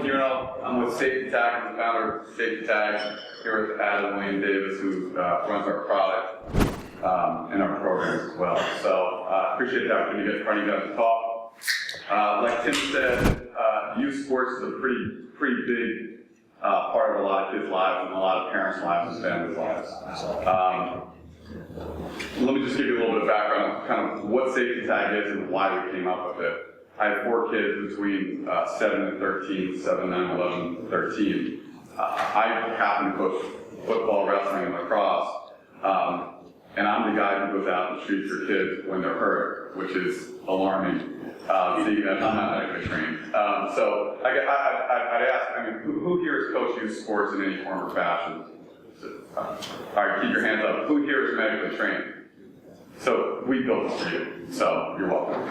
Buono. I'm with SafetyTag, I'm the founder of SafetyTag, here with Adam William Davis, who runs our product and our programs as well. So appreciate the opportunity to get in front of you guys to talk. Like Tim said, youth sports is a pretty big part of a lot of kids' lives and a lot of parents' lives and families' lives. Let me just give you a little bit of background on kind of what SafetyTag is and why we came up with it. I have 4 kids between 7 and 13, 7, 9, 11, 13. I happen to coach football, wrestling, and lacrosse, and I'm the guy who goes out and treats your kids when they're hurt, which is alarming, seeing that I'm not medically trained. So I'd ask, who here has coached youth sports in any form or fashion? All right, keep your hands up. Who here is medically trained? So we built this for you, so you're welcome.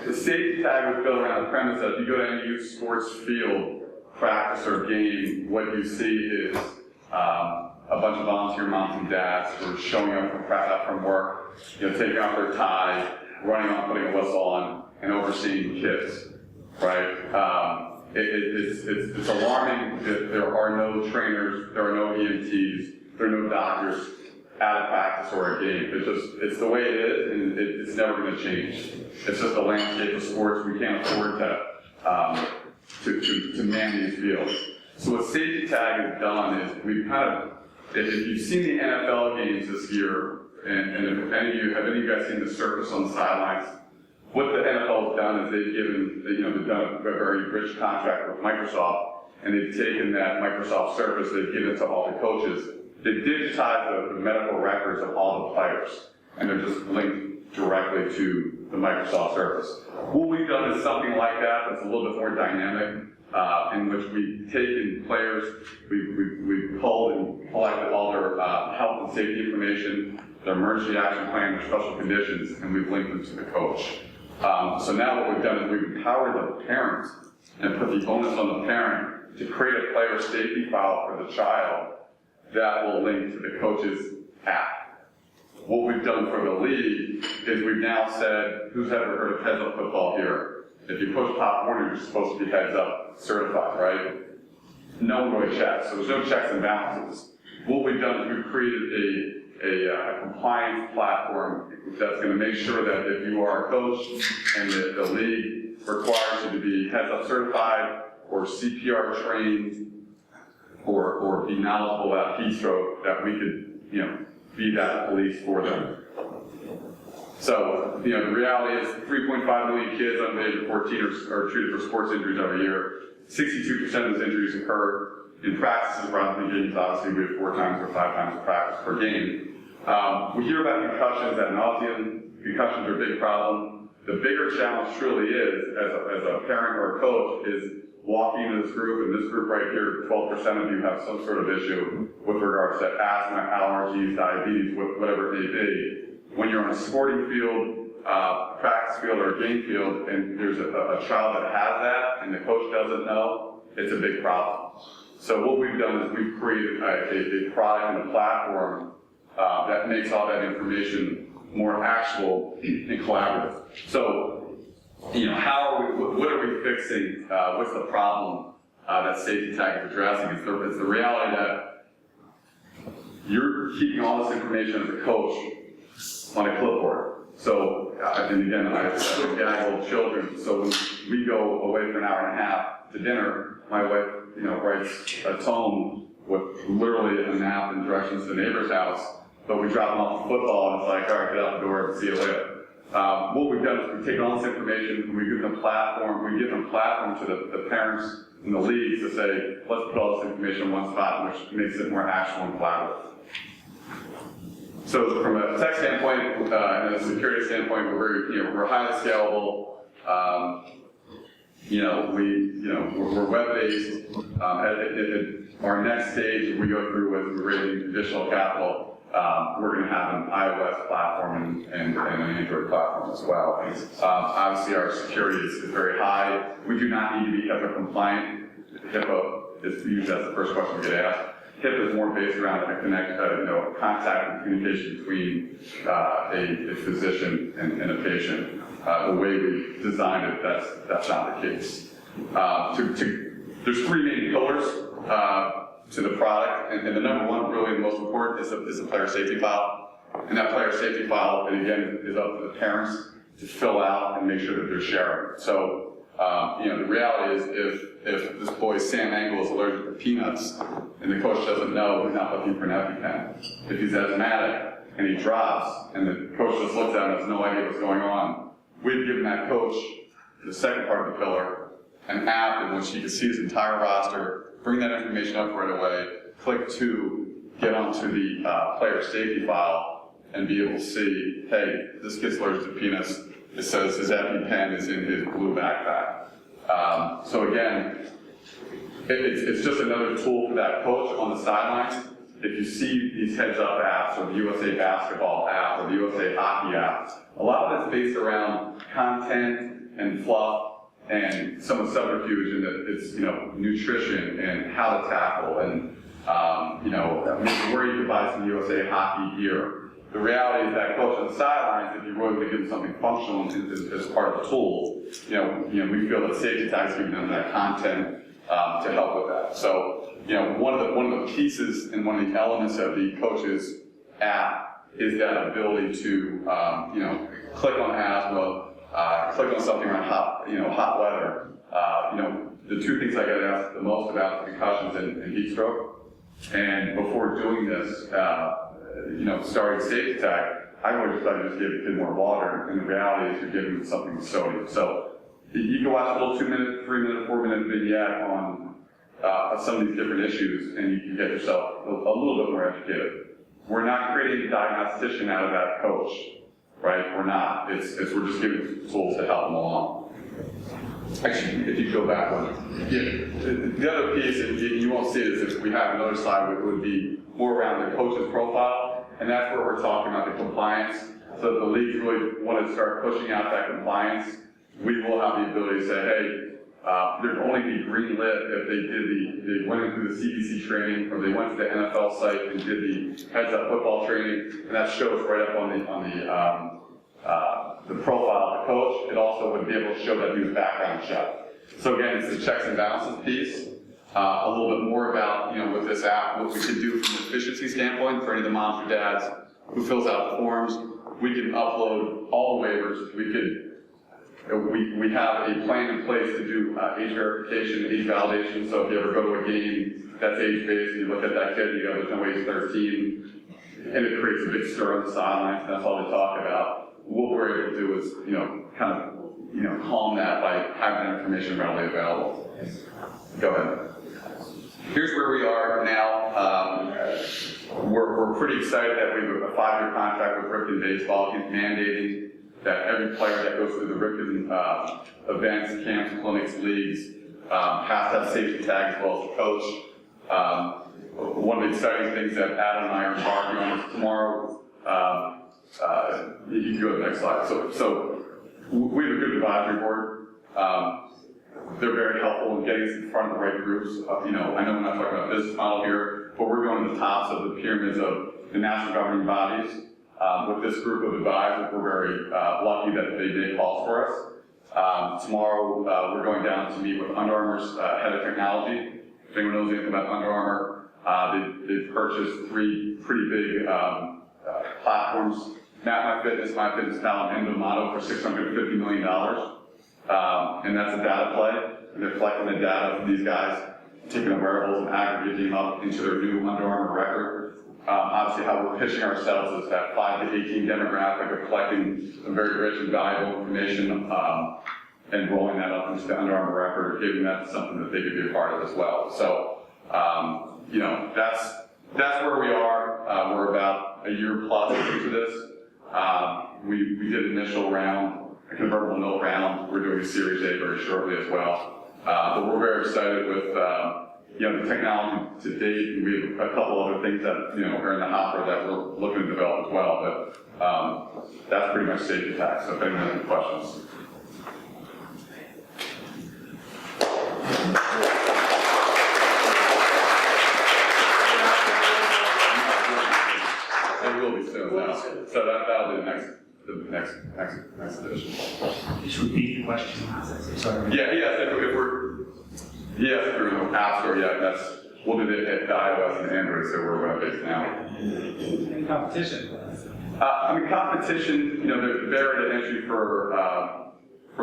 The SafetyTag was built around the premise that if you go to any youth sports field, practice or game, what you see is a bunch of volunteer moms and dads who are showing up from work, taking off their tie, running on, putting a whistle on, and overseeing kids, right? It's alarming that there are no trainers, there are no EMTs, there are no doctors at a practice or a game. It's the way it is, and it's never going to change. It's just the landscape of sports. We can't afford to man these fields. So what SafetyTag has done is we've kind of, if you've seen the NFL games this year, and if any of you guys seen the surface on the sidelines, what the NFL has done is they've done a very rich contract with Microsoft, and they've taken that Microsoft surface, they've given it to all the coaches. They digitize the medical records of all the players, and they're just linked directly to the Microsoft Surface. What we've done is something like that that's a little bit more dynamic, in which we've taken players, we've pulled and collected all their health and safety information, their emergency action plan, their special conditions, and we've linked them to the coach. So now what we've done is we've empowered the parent and put the onus on the parent to create a player safety file for the child that will link to the coach's app. What we've done for the league is we've now said, who's ever heard of heads up football here? If you push Pop Warner, you're supposed to be heads up certified, right? No one really checks, so there's no checks and balances. What we've done is we've created a compliance platform that's going to make sure that if you are a coach and the league requires you to be heads up certified or CPR trained, or be knowledgeable about heat stroke, that we could, be that police for them. So, the reality is 3.5 million kids under the age of 14 are treated for sports injuries every year. 62% of those injuries occur in practices rather than games. Obviously, we have 4 times or 5 times practice per game. We hear about concussions ad nauseum. Concussions are a big problem. The bigger challenge truly is, as a parent or a coach, is walking into this group, and this group right here, 12% of you have some sort of issue with regards to asthma, allergies, diabetes, whatever it may be. When you're on a sporting field, practice field, or a game field, and there's a child that has that, and the coach doesn't know, it's a big problem. So what we've done is we've created a product and a platform that makes all that information more actual and collaborative. So, what are we fixing? What's the problem that SafetyTag is addressing? It's the reality that you're keeping all this information as a coach on a clipboard. So, and again, I have gag old children, so when we go away for an hour and a half to dinner, my wife, writes a tome with literally a map and directions to the neighbor's house, but we drop them off to football, and it's like, all right, get out the door, see you later. What we've done is we've taken all this information, we give them a platform, to the parents and the leagues to say, let's put all this information in one spot, which makes it more actionable and collaborative. So from a tech standpoint and a security standpoint, we're highly scalable. We're web-based. At our next stage, we go through with raising additional capital. We're going to have an iOS platform and an Android platform as well. Obviously, our security is very high. We do not need to be HIPAA compliant. HIPAA is usually that's the first question we get asked. HIPAA is more based around contact and communication between a physician and a patient. The way we designed it, that's not the case. There's three main pillars to the product, and the number one, really the most important, is the player safety file. And that player safety file, and again, is up to the parents to fill out and make sure that they're sharing. So, the reality is if this boy Sam Engel is allergic to peanuts and the coach doesn't know, he's not looking for an EpiPen. If he's asthmatic and he drops and the coach just looks at him and has no idea what's going on, we've given that coach, the second part of the pillar, an app in which he can see his entire roster, bring that information up right away, click to get onto the player safety file, and be able to see, hey, this kid's allergic to peanuts. It says his EpiPen is in his blue backpack. So again, it's just another tool for that coach on the sidelines. If you see these heads-up apps, or the USA Basketball app, or the USA Hockey app, a lot of it's based around content and fluff, and some of the subterfuge in that it's, nutrition and how to tackle, and where you can buy some USA Hockey gear. The reality is that coach on the sidelines, if you really want to give them something functional as part of the tool, we feel that SafetyTag is giving them that content to help with that. So, one of the pieces and one of the elements of the coach's app is that ability to, click on asthma, click on something around hot weather. The two things I get asked the most about is concussions and heat stroke. And before doing this, starting SafetyTag, I always thought you just give a kid more water, and the reality is you're giving them something with sodium. So you can watch a little 2-minute, 3-minute, 4-minute vignette on some of these different issues, and you can get yourself a little bit more educated. We're not creating a diagnostician out of that coach, right? We're not. We're just giving tools to help them along. Actually, if you go back one, the other piece, and you won't see it, is if we have another slide, would be more around the coach's profile, and that's where we're talking about the compliance. So if the leagues really want to start pushing out that compliance, we will have the ability to say, hey, there'd only be green lit if they went into the CDC training, or they went to the NFL site and did the heads-up football training, and that shows right up on the profile of the coach. It also would be able to show that he was background checked. So again, it's the checks and balances piece. A little bit more about, with this app, what we could do from an efficiency standpoint for any of the moms or dads who fills out the forms. We can upload all the waivers. We have a plan in place to do age verification, age validation. So if you ever go to a game that's age-based and you look at that kid, you go, there's no age 13, and it creates a big stir on the sidelines, and that's all they talk about. What we're able to do is, calm that by having that information readily available. Go ahead. Here's where we are now. We're pretty excited that we have a 5-year contract with Ripken Baseball. He's mandating that every player that goes through the Ripken events, camps, clinics, leagues, has to have SafetyTag as well as the coach. One of the exciting things that Adam and I are embarking on is tomorrow. You can go to the next slide. So we have a good advisory board. They're very helpful in getting us in front of the right groups. I know we're not talking about business model here, but we're going to the tops of the pyramids of the national governing bodies. With this group of advisors, we're very lucky that they make calls for us. Tomorrow, we're going down to meet with Under Armour's head of technology. If anyone knows anything about Under Armour, they've purchased 3 pretty big platforms: MyFitnessPal, and Buono for $650 million. And that's a data play. And they're collecting the data from these guys, taking the wearables and aggregating them up into their new Under Armour record. Obviously, how we're pitching ourselves is that 5 to 18 demographic of collecting some very rich and valuable information and rolling that up into the Under Armour record, giving that something that they could be a part of as well. So, that's where we are. We're about a year plus into this. We did an initial round, a convertible note round. We're doing a Series A very shortly as well. But we're very excited with the technology to date, and we have a couple other things that are in the hopper that we're looking to develop as well. But that's pretty much SafetyTag. So if anyone has any questions. It will be soon now. So that'll be the next edition. Just repeat the question. Sorry. Yeah. If we're Yes, through the App Store, yeah, we'll do the iOS and Android, so we're web-based now. Any competition? Competition, there's barrier to entry for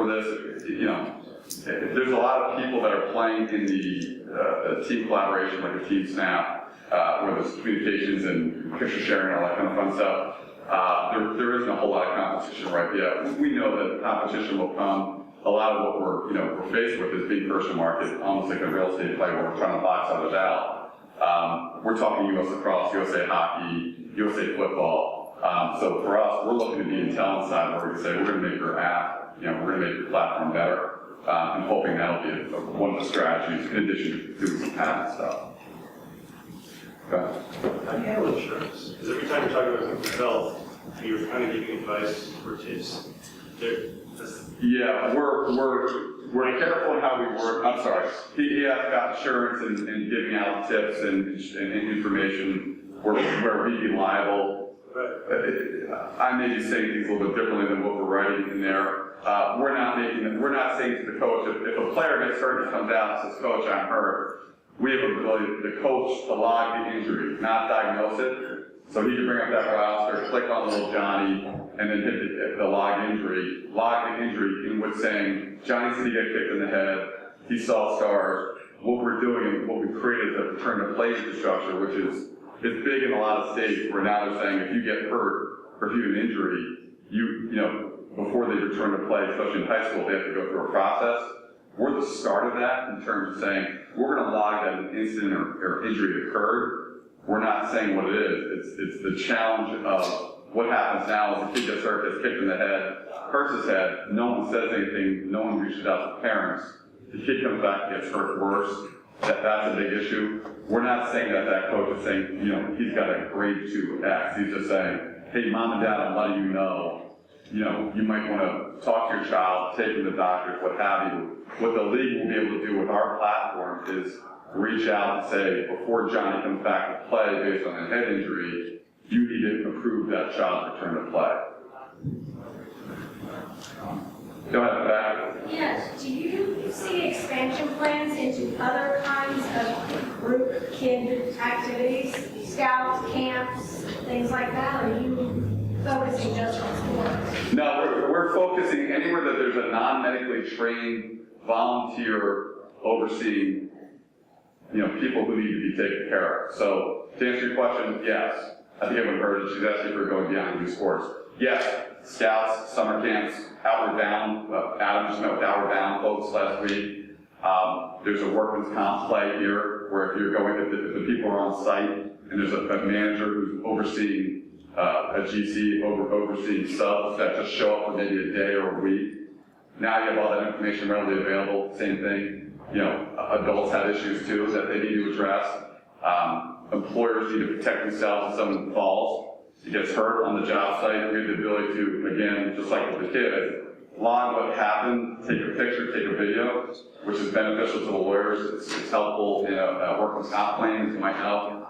this, there's a lot of people that are playing in the team collaboration, like a team snap, where there's communications and picture sharing and all that kind of fun stuff. There isn't a whole lot of competition right yet. We know that competition will come. A lot of what we're faced with is being first to market, almost like a real estate play where we're trying to box others out. We're talking U.S. lacrosse, USA hockey, USA football. So for us, we're looking to be in talent side where we say we're going to make your app, we're going to make your platform better, and hoping that'll be one of the strategies in addition to doing some patent stuff. How do you handle insurance? Because every time you're talking about mental health, you're kind of giving advice or tips. Yeah, we're careful in how we work. I'm sorry. He asked about insurance and giving out tips and information where we be liable. I may be saying things a little bit differently than what we're writing in there. We're not saying to the coach, if a player gets hurt and comes out and says, "Coach, I'm hurt," we have the ability, the coach, to log the injury, not diagnose it. So he can bring up that roster, click on little Johnny, and then hit the log the injury in with saying, "Johnny's going to get kicked in the head, he saw scars." What we're doing and what we created is a return to play infrastructure, which is big in a lot of states where now they're saying if you get hurt or if you have an injury, before they return to play, especially in high school, they have to go through a process. We're the start of that in terms of saying we're going to log that an incident or injury occurred. We're not saying what it is. It's the challenge of what happens now is the kid gets hurt, gets kicked in the head, hurts his head, no one says anything, no one reaches out to parents. The kid comes back and gets hurt worse. That's a big issue. We're not saying that coach is saying, he's got a grade 2 X. He's just saying, "Hey, mom and dad, I'm letting you know, you might want to talk to your child, take him to doctors, what have you." What the league will be able to do with our platform is reach out and say, before Johnny comes back to play based on a head injury, you need to approve that child's return to play. Go ahead, Pat. Yes. Do you see expansion plans into other kinds of group kid activities, scouts, camps, things like that, or are you focusing just on sports? No, we're focusing anywhere that there's a non-medically trained volunteer overseeing, people who need to be taken care of. So to answer your question, yes. I think everyone heard it. She's asking if we're going beyond youth sports. Yes, scouts, summer camps, Outward Bound. Adam just met with Outward Bound folks last week. There's a workman's comp play here, where if you're going, if the people are on site, and there's a manager who's overseeing a GC, overseeing subs that just show up for maybe a day or a week. Now you have all that information readily available. Same thing. Adults have issues too that they need to address. Employers need to protect themselves if someone falls. He gets hurt on the job site. We have the ability to, again, just like with the kid, log what happened, take a picture, take a video, which is beneficial to the lawyers. It's helpful in a workman's comp claim, it might help.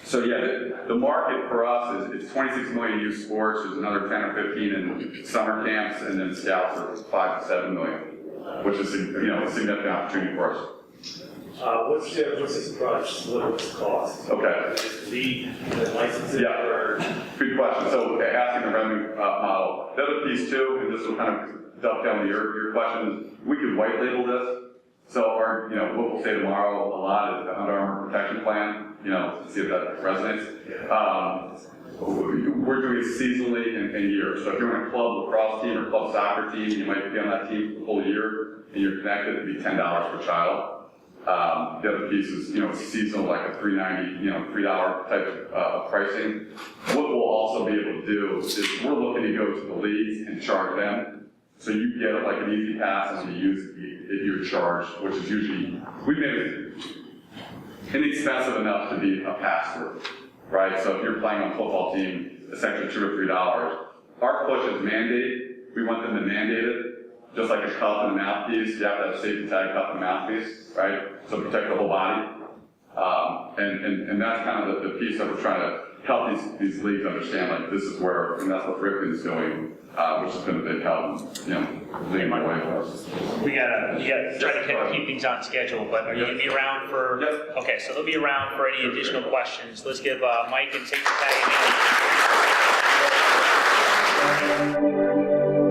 So yeah, the market for us is 26 million youth sports. There's another 10 or 15 in summer camps, and then scouts are 5 to 7 million, which is a significant opportunity for us. What's this product? What's the cost? Okay. Lead, licensing? Yeah. Or... Good question. So asking the revenue model. The other piece too, and this will kind of dovetail into your question, is we could white label this. So what we'll say tomorrow a lot is the Under Armour protection plan, see if that resonates. We're doing it seasonally and year. So if you're in a club lacrosse team or club soccer team, you might be on that team for the full year, and you're connected, it'd be $10 per child. The other piece is, seasonal, like a $3.90, $3 type of pricing. What we'll also be able to do is we're looking to go to the leagues and charge them. So you get like an easy pass and you use your charge, which is usually, we've made it inexpensive enough to be a pass-through, right? So if you're playing on a football team, essentially $2 or $3. Our push is mandate. We want them to mandate it. Just like a cup and a mouthpiece, you have to have a SafetyTag cup and mouthpiece, right? So protect the whole body. And that's kind of the piece that we're trying to help these leagues understand, like, this is where, and that's what Rickman's doing, which has been a big help, leading my way for us. You gotta try to keep things on schedule, but are you gonna be around for? Yep. Okay, so they'll be around for any additional questions. Let's give Mike and SafetyTag a hand.